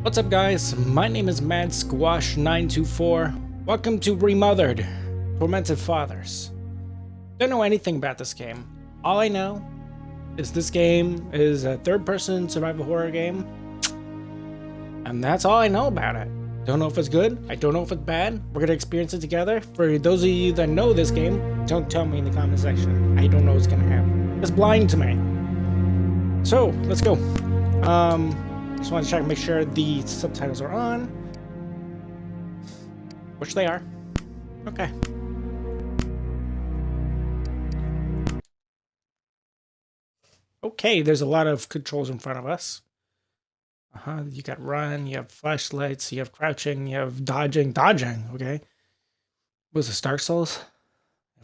What's up, guys? My name is Mad Squash 924. Welcome to Remothered, Tormented Fathers. Don't know anything about this game. All I know is this game is a third-person survival horror game, and that's all I know about it. Don't know if it's good. I don't know if it's bad. We're gonna experience it together. For those of you that know this game, don't tell me in the comment section. I don't know what's gonna happen. It's blind to me. So let's go. Just want to check and make sure the subtitles are on, which they are. Okay. Okay, there's a lot of controls in front of us. You got run, you have flashlights, you have crouching, you have dodging, okay. What's the Dark Souls?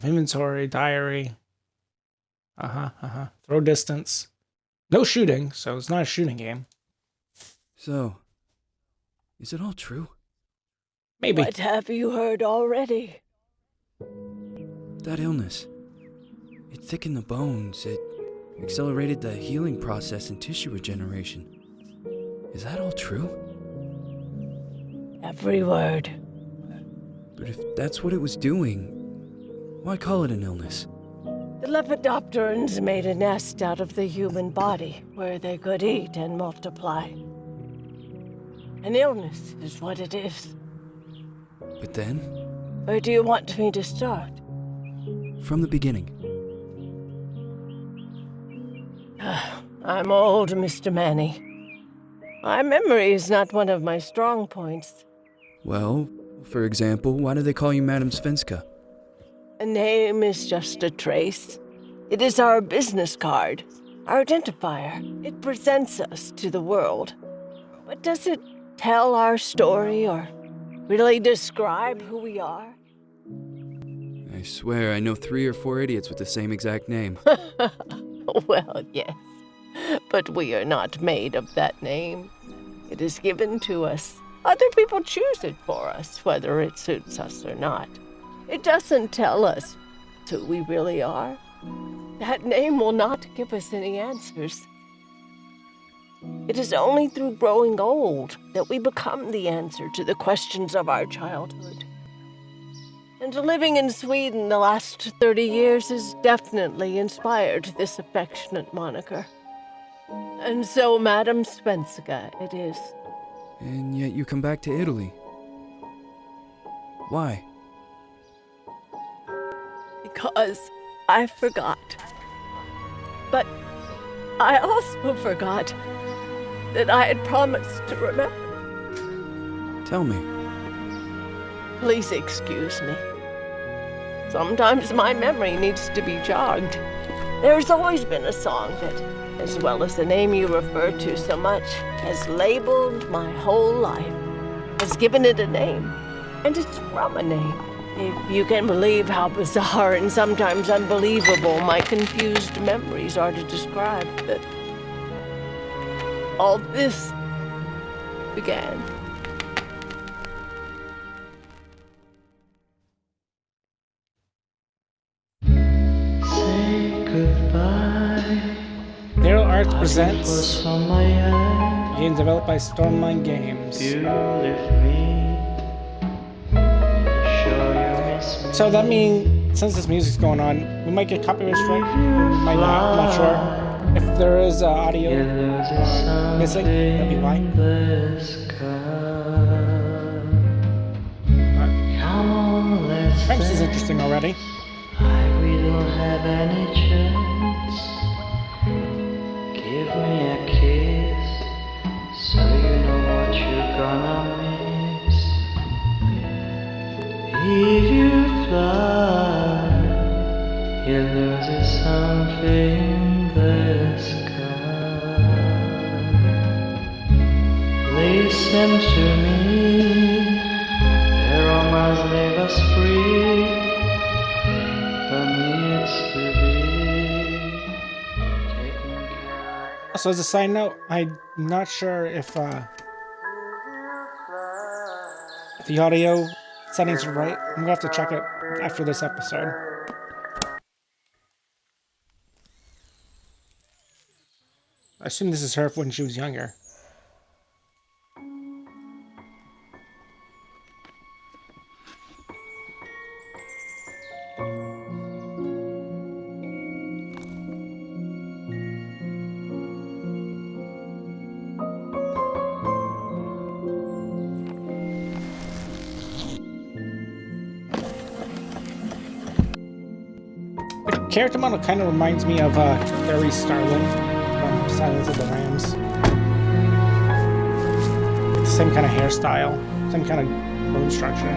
Inventory, diary. Throw distance. No shooting, so it's not a shooting game. So, is it all true? Maybe. What have you heard already? That illness. It thickened the bones. It accelerated the healing process and tissue regeneration. Is that all true? Every word. But if that's what it was doing, why call it an illness? The Lepidopterans made a nest out of the human body where they could eat and multiply. An illness is what it is. But then? Where do you want me to start? From the beginning. I'm old, Mr. Manny. My memory is not one of my strong points. Well, for example, why do they call you Madam Svenska? A name is just a trace. It is our business card, our identifier. It presents us to the world. But does it tell our story or really describe who we are? I swear I know 3 or 4 idiots with the same exact name. Well, yes. But we are not made of that name. It is given to us. Other people choose it for us, whether it suits us or not. It doesn't tell us who we really are. That name will not give us any answers. It is only through growing old that we become the answer to the questions of our childhood. And living in Sweden the last 30 years has definitely inspired this affectionate moniker. And so, Madam Svenska, it is. And yet you come back to Italy. Why? Because I forgot. But I also forgot that I had promised to remember. Tell me. Please excuse me. Sometimes my memory needs to be jogged. There's always been a song that, as well as the name you refer to so much, has labeled my whole life, has given it a name, and it's from a name. If you can believe how bizarre and sometimes unbelievable my confused memories are to describe that all this began. Say goodbye. Daryl Arts presents a game developed by Stormline Games. You left me. Sure you miss me. So that means, since this music's going on, we might get copyright strike. Might not, I'm not sure. If there is audio missing, that'd be why. Come on, let's Perhaps this is interesting already. we don't have any chance. Give me a kiss, so you know what you're gonna miss. If you fly, you lose something in the sky. Listen to me, the romance leave us free. So as a side note, I'm not sure if the audio settings are right. I'm gonna have to check it after this episode. I assume this is her when she was younger. Character model kind of reminds me of Barry Starling from Silence of the Lambs. Same kind of hairstyle, same kind of bone structure.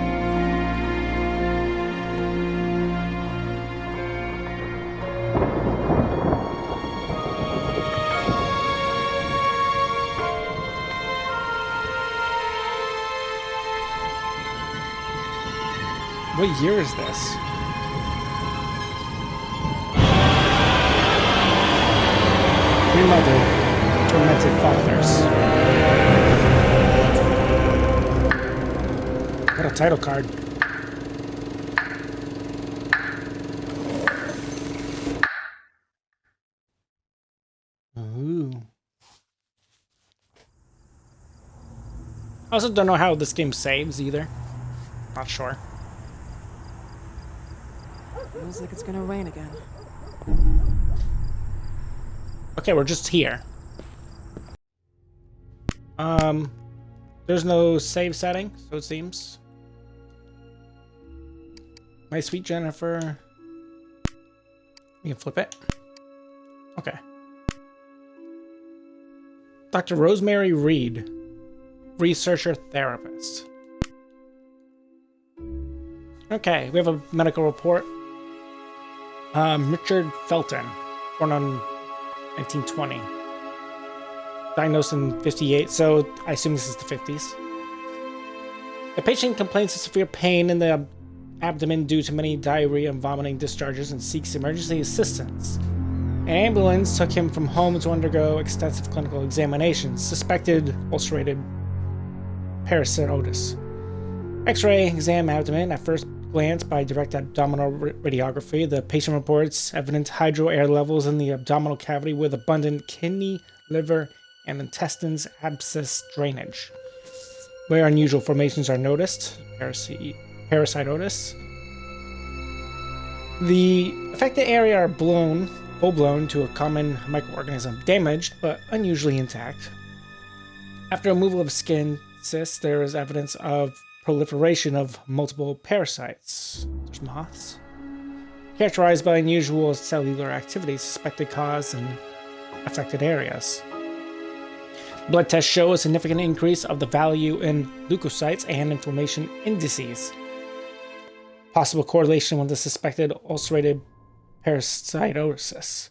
What year is this? Remothered, Tormented Fathers. What a title card. Ooh. I also don't know how this game saves either. Not sure. Feels like it's gonna rain again. Okay, we're just here. There's no save setting, so it seems. My sweet Jennifer. You can flip it. Okay. Dr. Rosemary Reed, researcher therapist. Okay, we have a medical report. Richard Felton, born on 1920. Diagnosed in 58, so I assume this is the 50s. The patient complains of severe pain in the abdomen due to many diarrhea and vomiting discharges and seeks emergency assistance. An ambulance took him from home to undergo extensive clinical examinations. Suspected ulcerated parasitosis. X-ray exam abdomen. At first glance, by direct abdominal radiography, the patient reports evident hydro-air levels in the abdominal cavity with abundant kidney, liver, and intestines abscess drainage. Where unusual formations are noticed, parasitosis. The affected area are full-blown to a common microorganism, damaged but unusually intact. After removal of skin cysts, there is evidence of proliferation of multiple parasites. There's moths. Characterized by unusual cellular activity, suspected cause in affected areas. Blood tests show a significant increase of the value in leukocytes and inflammation indices. Possible correlation with the suspected ulcerated parasitosis.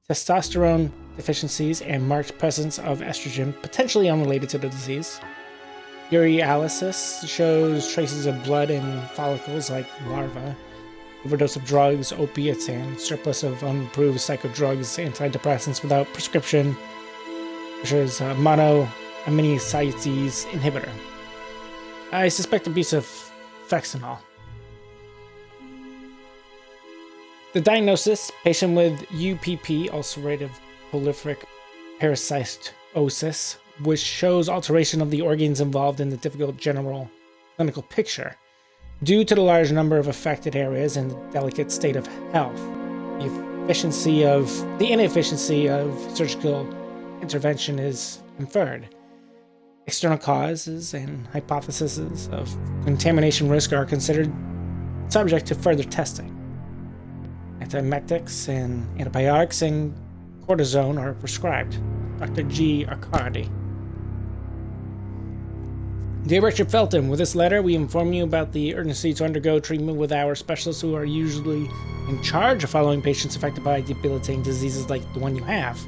Testosterone deficiencies and marked presence of estrogen potentially unrelated to the disease. Urinalysis shows traces of blood in follicles like larvae. Overdose of drugs, opiates, and surplus of unapproved psychodrugs, antidepressants without prescription, which is monoaminocytase inhibitor. I suspect abuse of fexinol. The diagnosis: patient with UPP, ulcerative prolific parasitosis, which shows alteration of the organs involved in the difficult general clinical picture. Due to the large number of affected areas and the delicate state of health, the inefficiency of surgical intervention is inferred. External causes and hypotheses of contamination risk are considered subject to further testing. Antiemetics and antibiotics and cortisone are prescribed. Dr. G. Arcadi. Dear Richard Felton, with this letter, we inform you about the urgency to undergo treatment with our specialists who are usually in charge of following patients affected by debilitating diseases like the one you have.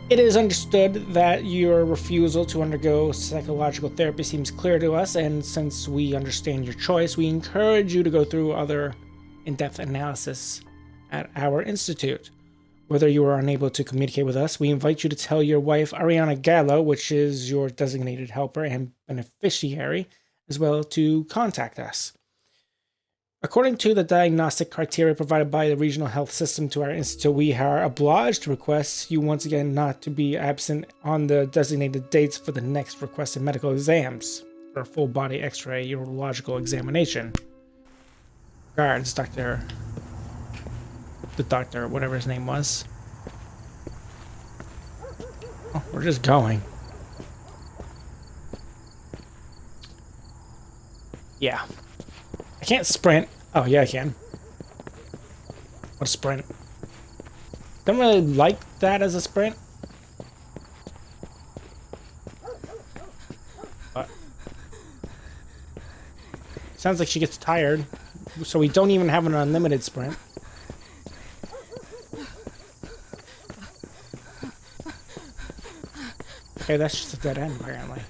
It is understood that your refusal to undergo psychological therapy seems clear to us, and since we understand your choice, we encourage you to go through other in-depth analysis at our institute. Whether you are unable to communicate with us, we invite you to tell your wife, Ariana Gallo, which is your designated helper and beneficiary, as well to contact us. According to the diagnostic criteria provided by the regional health system to our institute, we are obliged to request you once again not to be absent on the designated dates for the next requested medical exams for a full body x-ray urological examination. Regards, the doctor, whatever his name was. Oh, we're just going. Yeah. I can't sprint. Oh, yeah, I can. What a sprint. Don't really like that as a sprint. But sounds like she gets tired, so we don't even have an unlimited sprint. Okay, that's just a dead end, apparently.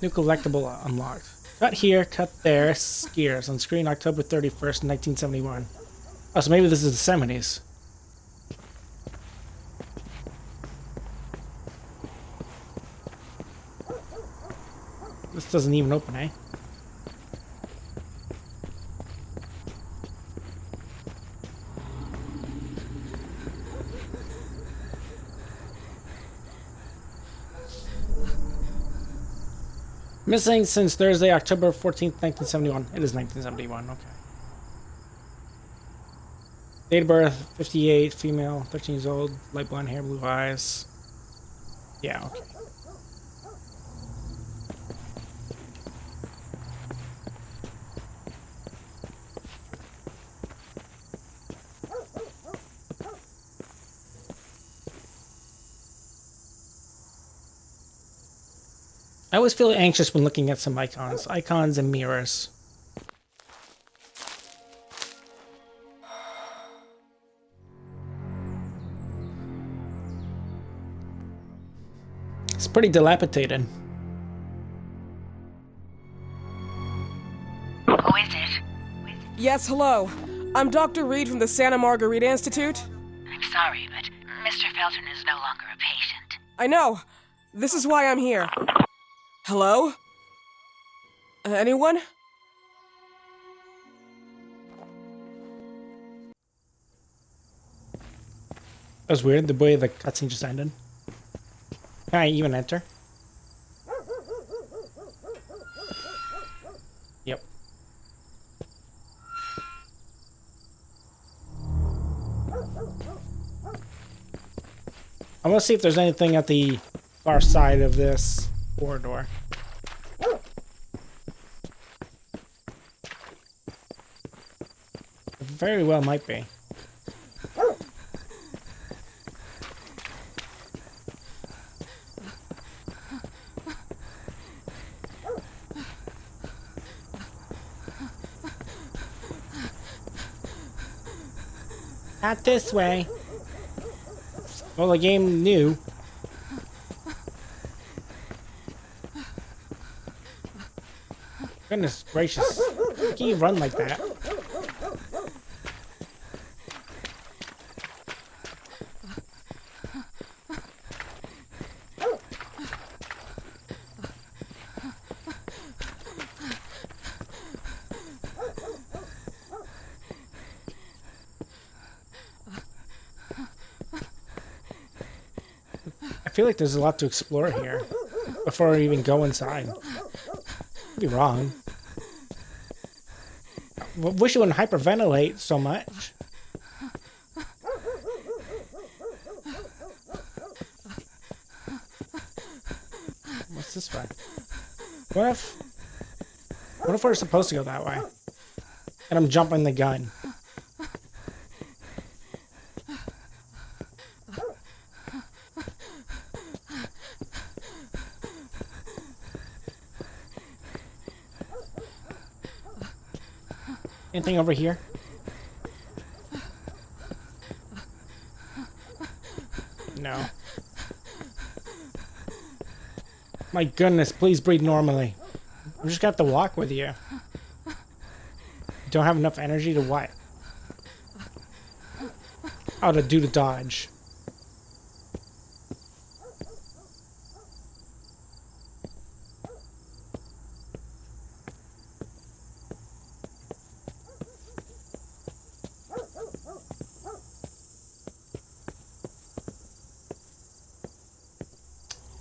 New collectible unlocked. Cut here, cut there, skiers. On screen October 31st, 1971. Oh, so maybe this is the 70s. This doesn't even open, eh? Missing since Thursday, October 14th, 1971. It is 1971, okay. Date of birth, 58, female, 13 years old, light blonde hair, blue eyes. Yeah, okay. I always feel anxious when looking at some icons. Icons and mirrors. It's pretty dilapidated. Who is it? Yes, hello. I'm Dr. Reed from the Santa Margarita Institute. I'm sorry, but Mr. Felton is no longer a patient. I know. This is why I'm here. Hello? Anyone? That was weird, the way the cutscene just ended. Can I even enter? Yep. I want to see if there's anything at the far side of this corridor. It very well might be. Not this way. Well, the game knew. Goodness gracious. How can you run like that? I feel like there's a lot to explore here before we even go inside. Could be wrong. Wish it wouldn't hyperventilate so much. What's this way? What if we're supposed to go that way? And I'm jumping the gun. Anything over here? No. My goodness, please breathe normally. I'm just gonna have to walk with you. Don't have enough energy to what? Oh, to do the dodge.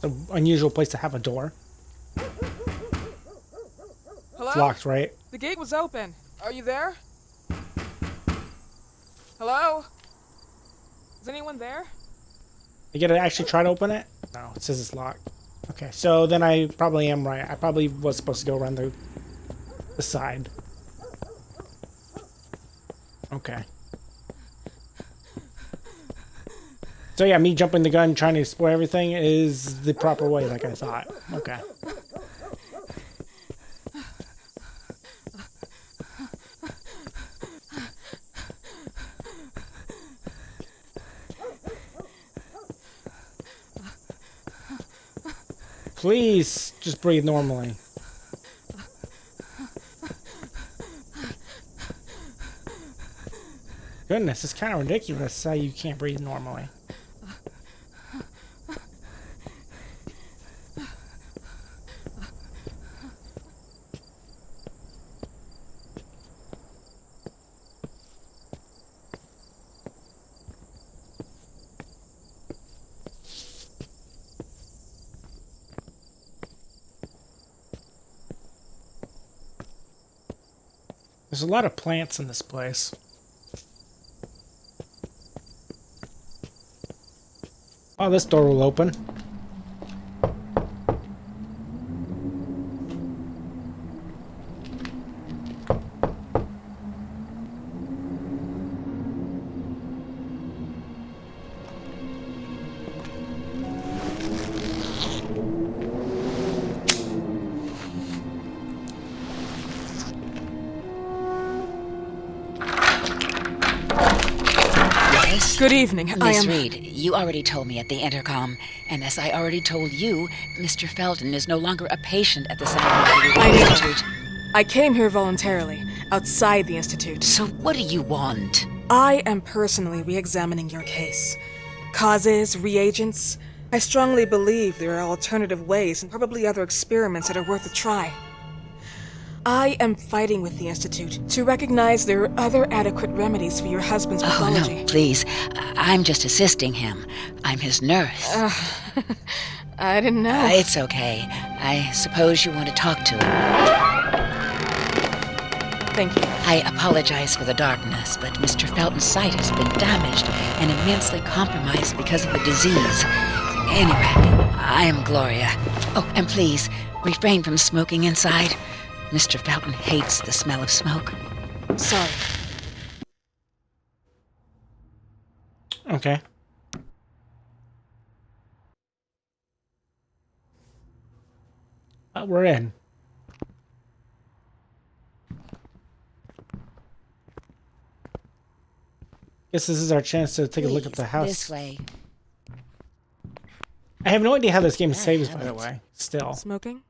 An unusual place to have a door. Hello? It's locked, right? The gate was open. Are you there? Hello? Is anyone there? You gotta actually try to open it? No, it says it's locked. Okay, so then I probably am right. I probably was supposed to go around the aside. Okay. So yeah, me jumping the gun, trying to explore everything is the proper way, like I thought. Okay. Please, just breathe normally. Goodness, it's kind of ridiculous how you can't breathe normally. There's a lot of plants in this place. Oh, this door will open. Good evening. Miss Reed, you already told me at the intercom, and as I already told you, Mr. Felton is no longer a patient at the Santa Margarita I know. Institute. I came here voluntarily, outside the Institute. So what do you want? I am personally re-examining your case. Causes, reagents. I strongly believe there are alternative ways and probably other experiments that are worth a try. I am fighting with the Institute to recognize there are other adequate remedies for your husband's pathology. Oh, no, please. I'm just assisting him. I'm his nurse. I didn't know. It's okay. I suppose you want to talk to him. Thank you. I apologize for the darkness, but Mr. Felton's sight has been damaged and immensely compromised because of the disease. Anyway, I am Gloria. Oh, and please, refrain from smoking inside. Mr. Felton hates the smell of smoke. Sorry. Okay. We're in. Guess this is our chance to take a look at the house. This way. I have no idea how this game saves, by the way. Still. Smoking?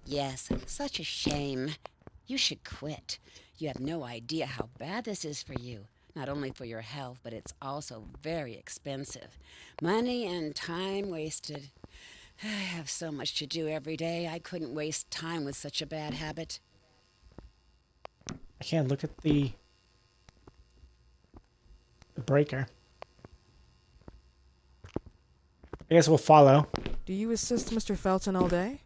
Yes, such a shame. You should quit. You have no idea how bad this is for you. Not only for your health, but it's also very expensive. Money and time wasted. I have so much to do every day. I couldn't waste time with such a bad habit. I can't look at the breaker. I guess we'll follow. Do you assist Mr. Felton all day?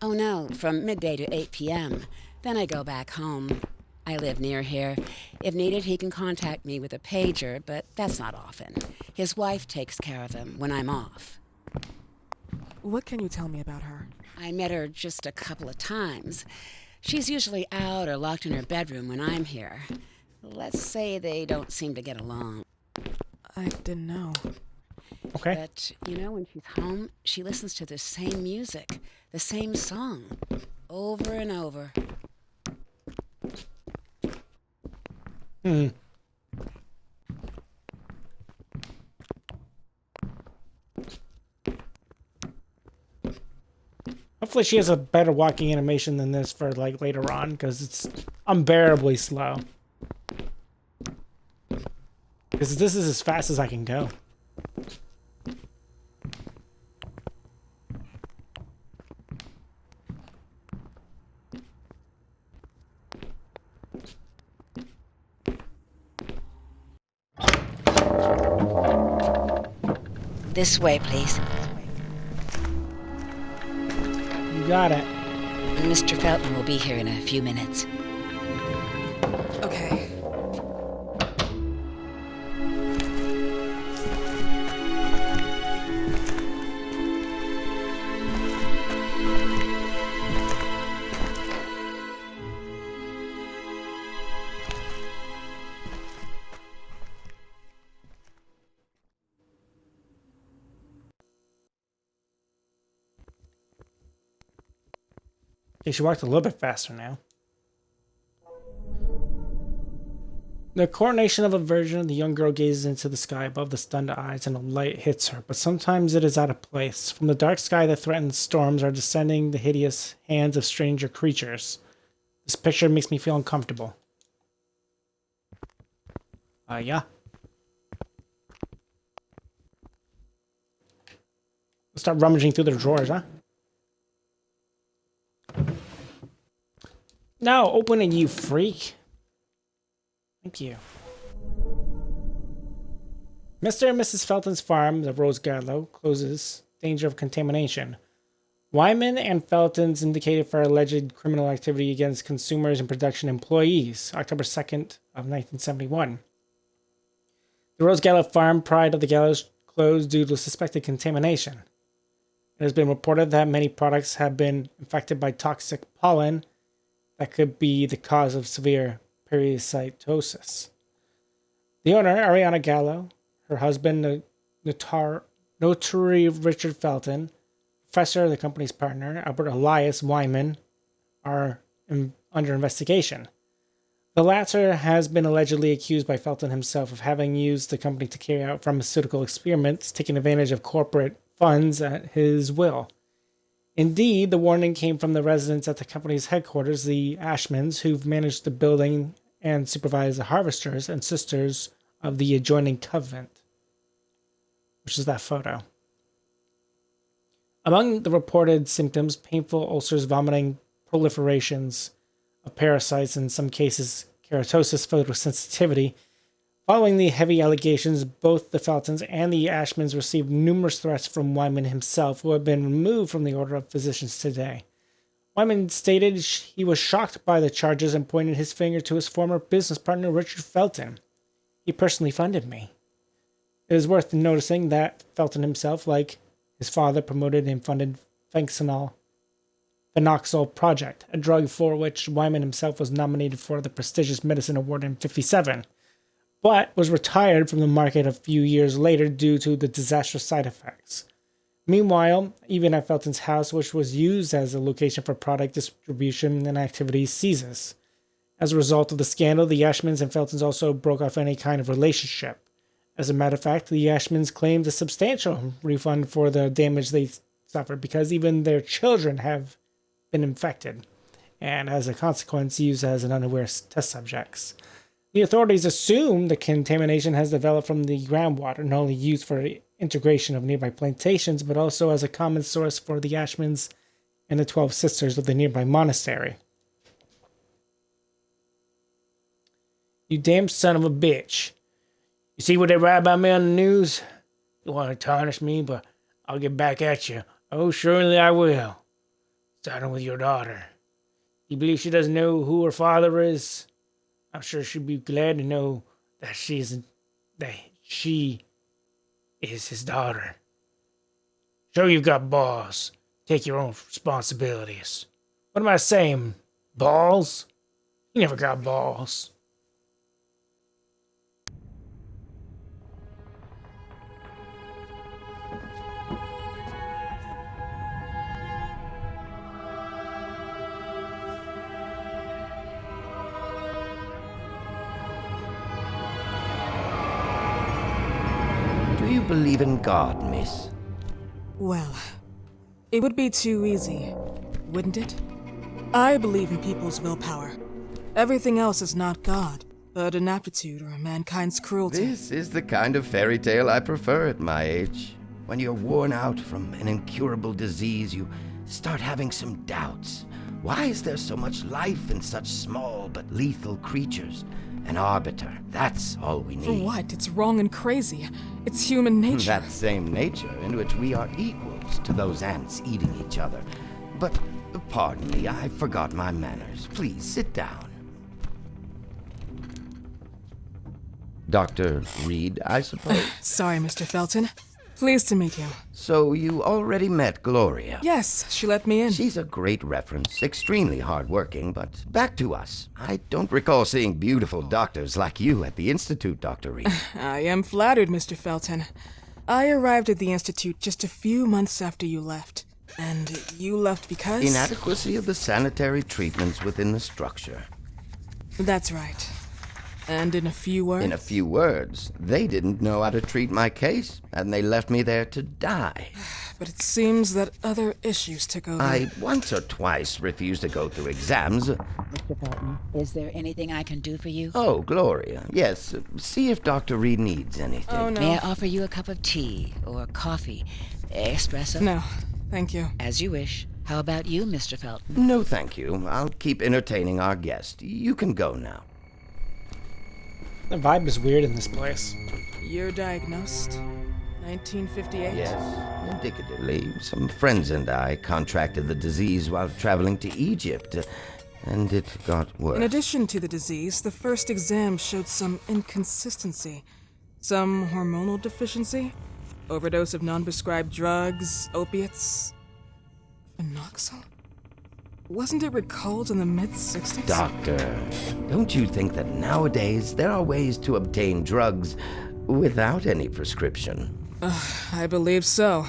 Oh no, from midday to 8 p.m. Then I go back home. I live near here. If needed, he can contact me with a pager, but that's not often. His wife takes care of him when I'm off. What can you tell me about her? I met her just a couple of times. She's usually out or locked in her bedroom when I'm here. Let's say they don't seem to get along. I didn't know. Okay. But, you know, when she's home, she listens to the same music, the same song, over and over. Hopefully she has a better walking animation than this for like later on, because it's unbearably slow. Because this is as fast as I can go. This way, please. You got it. Mr. Felton will be here in a few minutes. Okay. Okay, she walked a little bit faster now. The coronation of a virgin, the young girl gazes into the sky above the stunned eyes and a light hits her, but sometimes it is out of place. From the dark sky that threatens storms are descending the hideous hands of stranger creatures. This picture makes me feel uncomfortable. Yeah. Let's start rummaging through the drawers, huh? No, open it, you freak. Thank you. Mr. and Mrs. Felton's farm, the Rose Gallow, closes. Danger of contamination. Wyman and Felton's indicated for alleged criminal activity against consumers and production employees. October 2nd of 1971. The Rose Gallow farm, pride of the Gallows, closed due to suspected contamination. It has been reported that many products have been infected by toxic pollen that could be the cause of severe parasitosis. The owner, Ariana Gallo, her husband, Notary Richard Felton, Professor, the company's partner, Albert Elias Wyman, are under investigation. The latter has been allegedly accused by Felton himself of having used the company to carry out pharmaceutical experiments, taking advantage of corporate funds at his will. Indeed, the warning came from the residents at the company's headquarters, the Ashmans, who've managed the building and supervise the harvesters and sisters of the adjoining convent, which is that photo. Among the reported symptoms, painful ulcers, vomiting, proliferations of parasites, in some cases keratosis, photosensitivity. Following the heavy allegations, both the Feltons and the Ashmans received numerous threats from Wyman himself, who had been removed from the Order of Physicians today. Wyman stated he was shocked by the charges and pointed his finger to his former business partner, Richard Felton. He personally funded me. It is worth noticing that Felton himself, like his father, promoted and funded Phenoxyl Project, a drug for which Wyman himself was nominated for the prestigious Medicine Award in '57, but was retired from the market a few years later due to the disastrous side effects. Meanwhile, even at Felton's house, which was used as a location for product distribution and activities, ceases. As a result of the scandal, the Ashmans and Feltons also broke off any kind of relationship. As a matter of fact, the Ashmans claimed a substantial refund for the damage they suffered because even their children have been infected, and as a consequence used as an unaware test subjects. The authorities assume the contamination has developed from the groundwater, not only used for integration of nearby plantations, but also as a common source for the Ashmans and the 12 sisters of the nearby monastery. You damn son of a bitch. You see what they write about me on the news? You want to tarnish me, but I'll get back at you. Oh, surely I will. Starting with your daughter. You believe she doesn't know who her father is? I'm sure she'd be glad to know that she is his daughter. Show you've got balls. Take your own responsibilities. What am I saying? Balls? You never got balls. Do you believe in God, miss? Well, it would be too easy, wouldn't it? I believe in people's willpower. Everything else is not God, but an aptitude or mankind's cruelty. This is the kind of fairy tale I prefer at my age. When you're worn out from an incurable disease, you start having some doubts. Why is there so much life in such small but lethal creatures? An arbiter, that's all we need. For what? It's wrong and crazy. It's human nature. That same nature in which we are equals to those ants eating each other. But, pardon me, I forgot my manners. Please, sit down. Dr. Reed, I suppose? Sorry, Mr. Felton. Pleased to meet you. So you already met Gloria? Yes, she let me in. She's a great reference, extremely hardworking, but back to us. I don't recall seeing beautiful doctors like you at the Institute, Dr. Reed. I am flattered, Mr. Felton. I arrived at the Institute just a few months after you left. And you left because? Inadequacy of the sanitary treatments within the structure. That's right. And in a few words? In a few words, they didn't know how to treat my case, and they left me there to die. But it seems that other issues took over. I once or twice refused to go through exams. Mr. Felton, is there anything I can do for you? Oh, Gloria, yes. See if Dr. Reed needs anything. Oh, no. May I offer you a cup of tea or coffee? Espresso? No, thank you. As you wish. How about you, Mr. Felton? No, thank you. I'll keep entertaining our guest. You can go now. The vibe is weird in this place. You're diagnosed? 1958? Yes, indicatively, some friends and I contracted the disease while traveling to Egypt, and it got worse. In addition to the disease, the first exam showed some inconsistency. Some hormonal deficiency? Overdose of non-prescribed drugs, opiates? Phenoxyl? Wasn't it recalled in the mid-60s? Doctor, don't you think that nowadays there are ways to obtain drugs without any prescription? I believe so.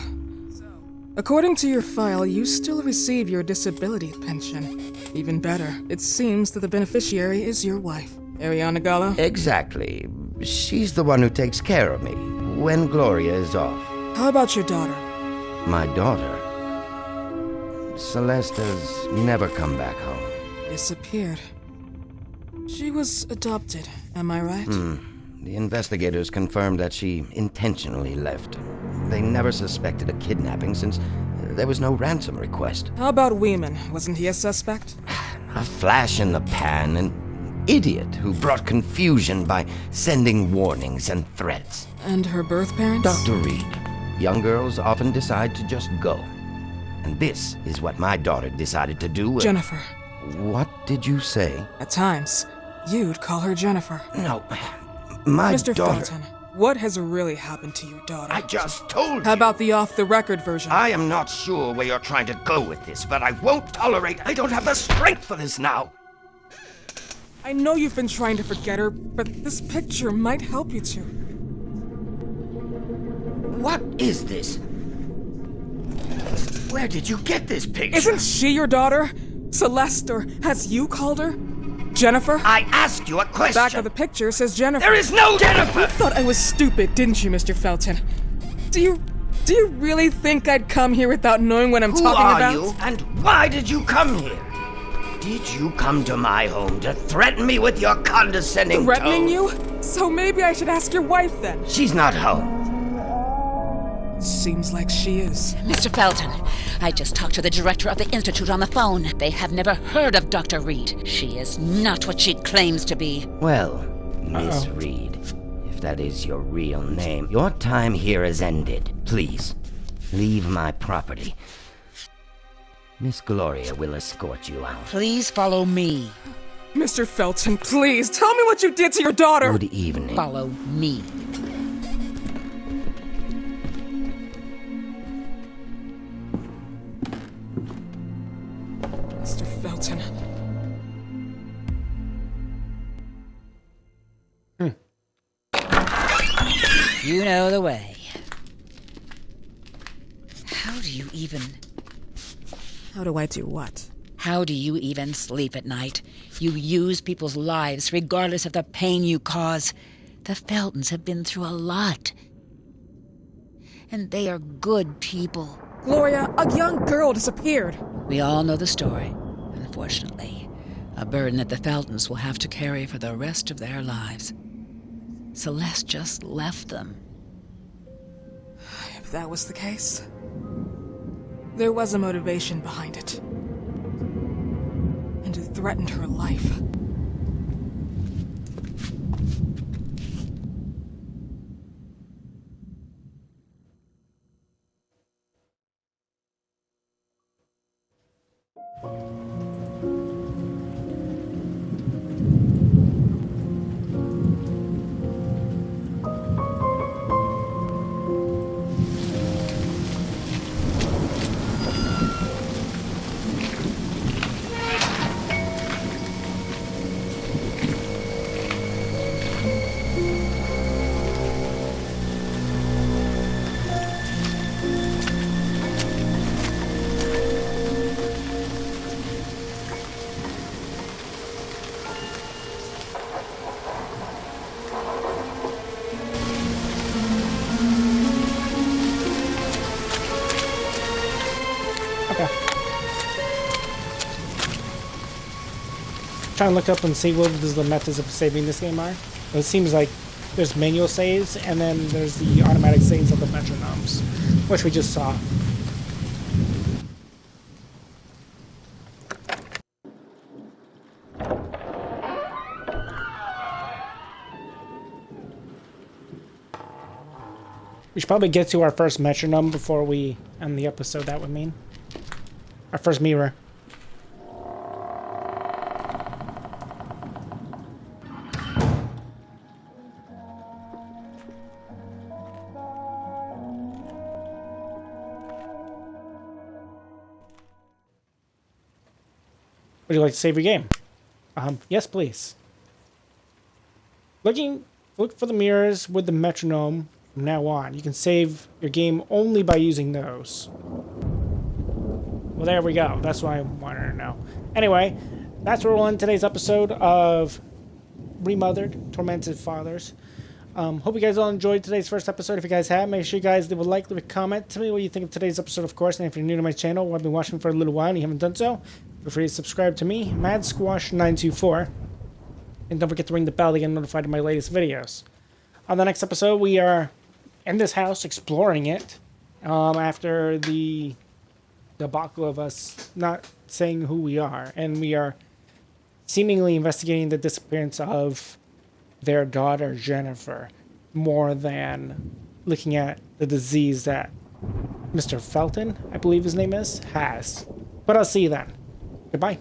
According to your file, you still receive your disability pension. Even better, it seems that the beneficiary is your wife, Ariana Gallo. Exactly. She's the one who takes care of me when Gloria is off. How about your daughter? My daughter, Celeste, has never come back home. Disappeared. She was adopted, am I right? The investigators confirmed that she intentionally left. They never suspected a kidnapping since there was no ransom request. How about Weeman? Wasn't he a suspect? A flash in the pan, an idiot who brought confusion by sending warnings and threats. And her birth parents? Dr. Reed, young girls often decide to just go. And this is what my daughter decided to do. Jennifer. What did you say? At times, you'd call her Jennifer. No, my Mr. daughter... Felton, what has really happened to your daughter? I just told you. How about the off-the-record version? I am not sure where you're trying to go with this, but I won't tolerate... I don't have the strength for this now. I know you've been trying to forget her, but this picture might help you to. What is this? Where did you get this picture? Isn't she your daughter? Celeste, or as you called her? Jennifer? I asked you a question. Back of the picture says Jennifer. There is no Jennifer! You thought I was stupid, didn't you, Mr. Felton? Do you really think I'd come here without knowing what I'm talking about? Who are you, and why did you come here? Did you come to my home to threaten me with your condescending Threatening tone? you? So maybe I should ask your wife then. She's not home. Seems like she is. Mr. Felton, I just talked to the director of the Institute on the phone. They have never heard of Dr. Reed. She is not what she claims to be. Well, Miss Reed, if that is your real name, your time here has ended. Please, leave my property. Miss Gloria will escort you out. Please follow me. Mr. Felton, please, tell me what you did to your daughter! Good evening. Follow me. Mr. Felton. You know the way. How do you even... How do I do what? How do you even sleep at night? You use people's lives regardless of the pain you cause. The Feltons have been through a lot. And they are good people. Gloria, a young girl disappeared. We all know the story, unfortunately. A burden that the Feltons will have to carry for the rest of their lives. Celeste just left them. If that was the case, there was a motivation behind it. And it threatened her life. trying to look up and see what the methods of saving this game are. It seems like there's manual saves, and then there's the automatic saves of the metronomes, which we just saw. We should probably get to our first metronome before we end the episode, that would mean. Our first mirror. Would you like to save your game? Yes, please. Look for the mirrors with the metronome from now on. You can save your game only by using those. Well, there we go. That's what I wanted to know. Anyway, that's where we'll end today's episode of Remothered, Tormented Fathers. Hope you guys all enjoyed today's first episode. If you guys have, make sure you guys leave a like, leave a comment. Tell me what you think of today's episode, of course. And if you're new to my channel or have been watching for a little while and you haven't done so, feel free to subscribe to me, MadSquash924. And don't forget to ring the bell to get notified of my latest videos. On the next episode, we are in this house exploring it after the debacle of us not saying who we are. And we are seemingly investigating the disappearance of their daughter, Jennifer, more than looking at the disease that Mr. Felton, I believe his name is, has. But I'll see you then. Goodbye.